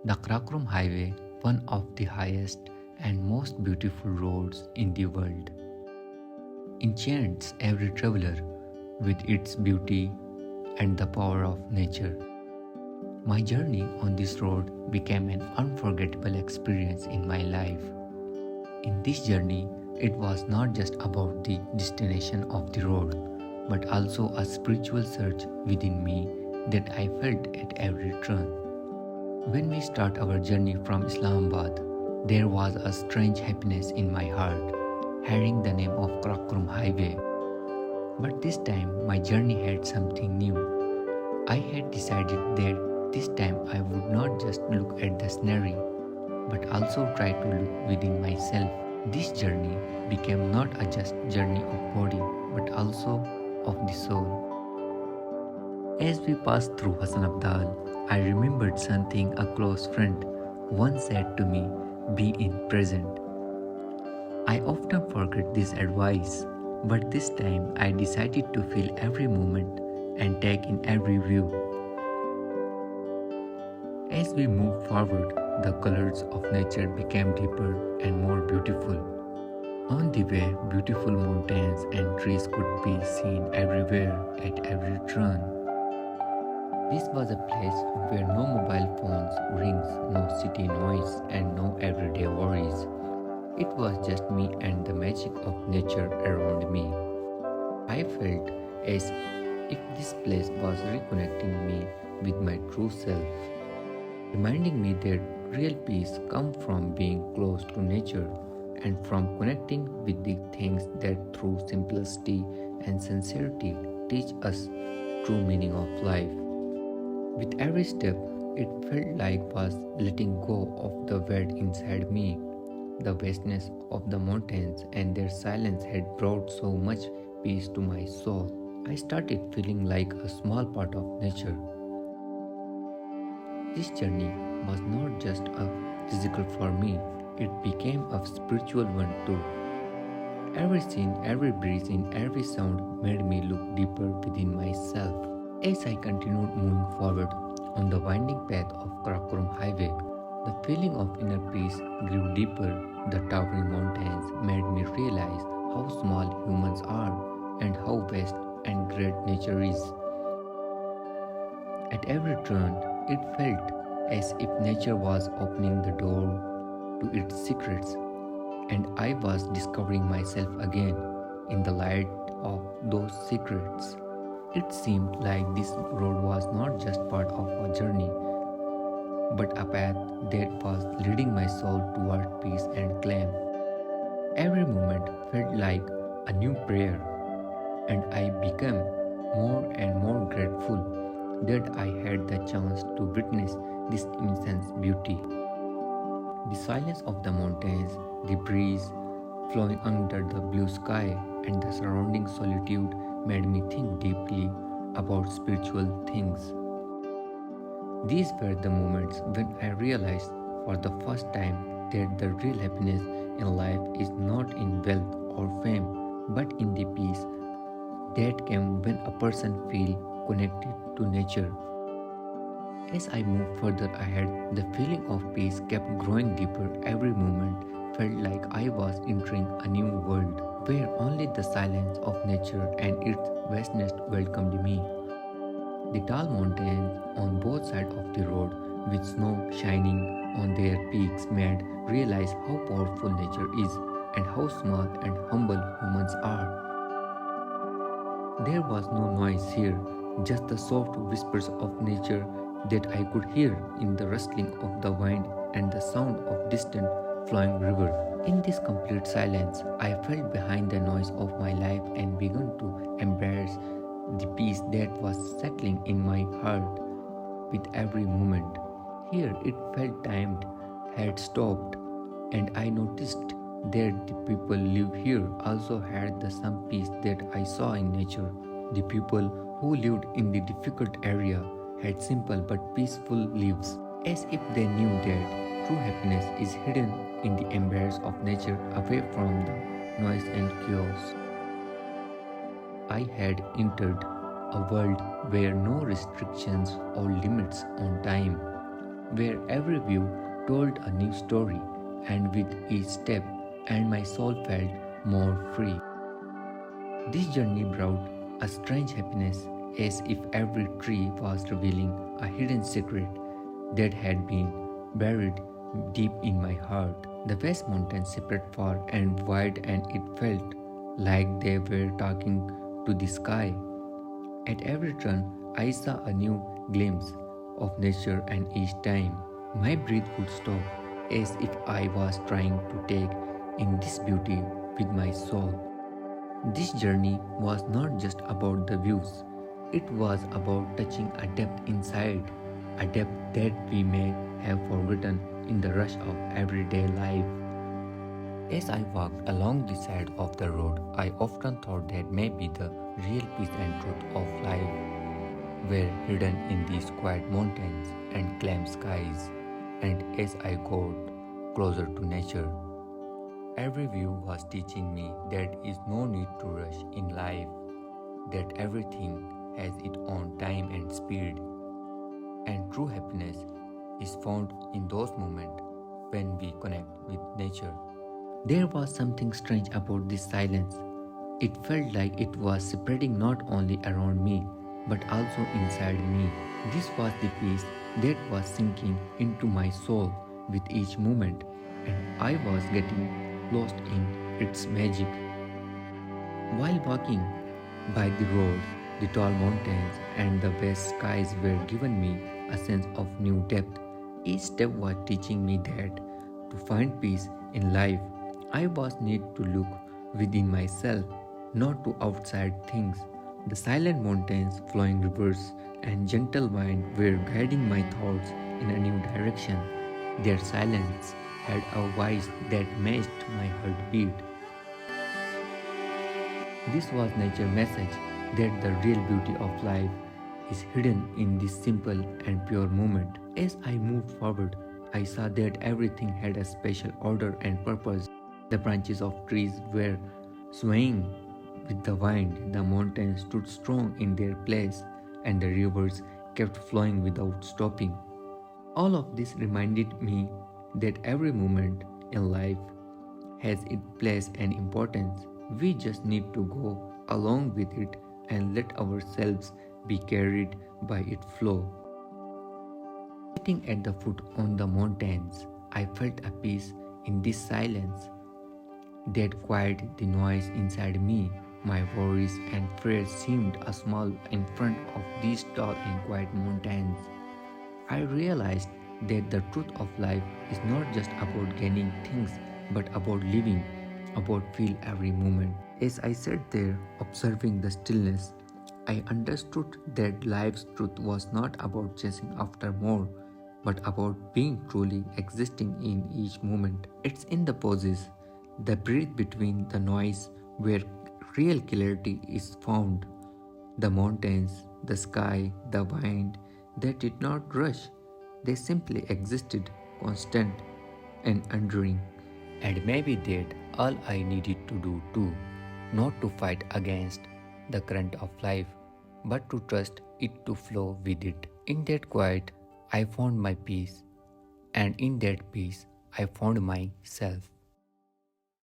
The Karakoram Highway, one of the highest and most beautiful roads in the world, enchants every traveler with its beauty and the power of nature. My journey on this road became an unforgettable experience in my life. In this journey, it was not just about the destination of the road, but also a spiritual surge within me that I felt at every turn. When we start our journey from Islamabad, there was a strange happiness in my heart, hearing the name of Karakoram Highway. But this time, my journey had something new. I had decided that this time I would not just look at the scenery, but also try to look within myself. This journey became not a just journey of body, but also of the soul. As we passed through Hassan Abdal, I remembered something a close friend once said to me: be in present. I often forget this advice, but this time I decided to feel every moment and take in every view. As we moved forward, the colors of nature became deeper and more beautiful. On the way, beautiful mountains and trees could be seen everywhere at every turn. This was a place where no mobile phones rings, no city noise, and no everyday worries. It was just me and the magic of nature around me. I felt as if this place was reconnecting me with my true self, reminding me that real peace comes from being close to nature and from connecting with the things that through simplicity and sincerity teach us true meaning of life. With every step, it felt like was letting go of the weight inside me. The vastness of the mountains and their silence had brought so much peace to my soul. I started feeling like a small part of nature. This journey was not just a physical for me, it became a spiritual one too. Every scene, every breeze, and every sound made me look deeper within myself. As I continued moving forward on the winding path of Karakoram Highway, the feeling of inner peace grew deeper. The towering mountains made me realize how small humans are and how vast and great nature is. At every turn, it felt as if nature was opening the door to its secrets, and I was discovering myself again in the light of those secrets. It seemed like this road was not just part of a journey, but a path that was leading my soul toward peace and calm. Every moment felt like a new prayer, and I became more and more grateful that I had the chance to witness this immense beauty. The silence of the mountains, the breeze flowing under the blue sky, and the surrounding solitude made me think deeply about spiritual things. These were the moments when I realized for the first time that the real happiness in life is not in wealth or fame, but in the peace that came when a person feels connected to nature. As I moved further ahead, the feeling of peace kept growing deeper. Every moment felt like I was entering a new world where only the silence of nature and its vastness welcomed me. The tall mountains on both sides of the road, with snow shining on their peaks, made realize how powerful nature is and how small and humble humans are. There was no noise here, just the soft whispers of nature that I could hear in the rustling of the wind and the sound of distant flowing river. In this complete silence, I felt behind the noise of my life and began to embrace the peace that was settling in my heart with every moment. Here it felt time had stopped, and I noticed that the people live here also had the same peace that I saw in nature. The people who lived in the difficult area had simple but peaceful lives, as if they knew that true happiness is hidden in the embrace of nature away from the noise and chaos. I had entered a world where no restrictions or limits on time, where every view told a new story, and with each step, and my soul felt more free. This journey brought a strange happiness, as if every tree was revealing a hidden secret that had been buried deep in my heart. The vast mountains spread far and wide, and it felt like they were talking to the sky. At every turn, I saw a new glimpse of nature, and each time my breath would stop, as if I was trying to take in this beauty with my soul. This journey was not just about the views, it was about touching a depth inside, a depth that we may have forgotten in the rush of everyday life. As I walked along the side of the road, I often thought that maybe the real peace and truth of life were hidden in these quiet mountains and calm skies. And as I got closer to nature, every view was teaching me that is no need to rush in life, that everything has its own time and speed, and true happiness is found in those moments when we connect with nature. There was something strange about this silence. It felt like it was spreading not only around me, but also inside me. This was the peace that was sinking into my soul with each moment, and I was getting lost in its magic. While walking by the road, the tall mountains and the vast skies were giving me a sense of new depth. Each step was teaching me that to find peace in life, I was need to look within myself, not to outside things. The silent mountains, flowing rivers, and gentle wind were guiding my thoughts in a new direction. Their silence had a voice that matched my heartbeat. This was nature's message that the real beauty of life is hidden in this simple and pure moment. As I moved forward, I saw that everything had a special order and purpose. The branches of trees were swaying with the wind, the mountains stood strong in their place, and the rivers kept flowing without stopping. All of this reminded me that every moment in life has its place and importance. We just need to go along with it and let ourselves be carried by its flow. Sitting at the foot on the mountains, I felt a peace in this silence that quieted the noise inside me. My worries and fears seemed a small in front of these tall and quiet mountains. I realized that the truth of life is not just about gaining things, but about living, about feel every moment. As I sat there observing the stillness, I understood that life's truth was not about chasing after more, but about being truly existing in each moment. It's in the pauses, the breath between the noise, where real clarity is found. The mountains, the sky, the wind, they did not rush. They simply existed, constant and enduring. And maybe that all I needed to do too, not to fight against the current of life, but to trust it to flow with it. In that quiet, I found my peace, and in that peace, I found myself.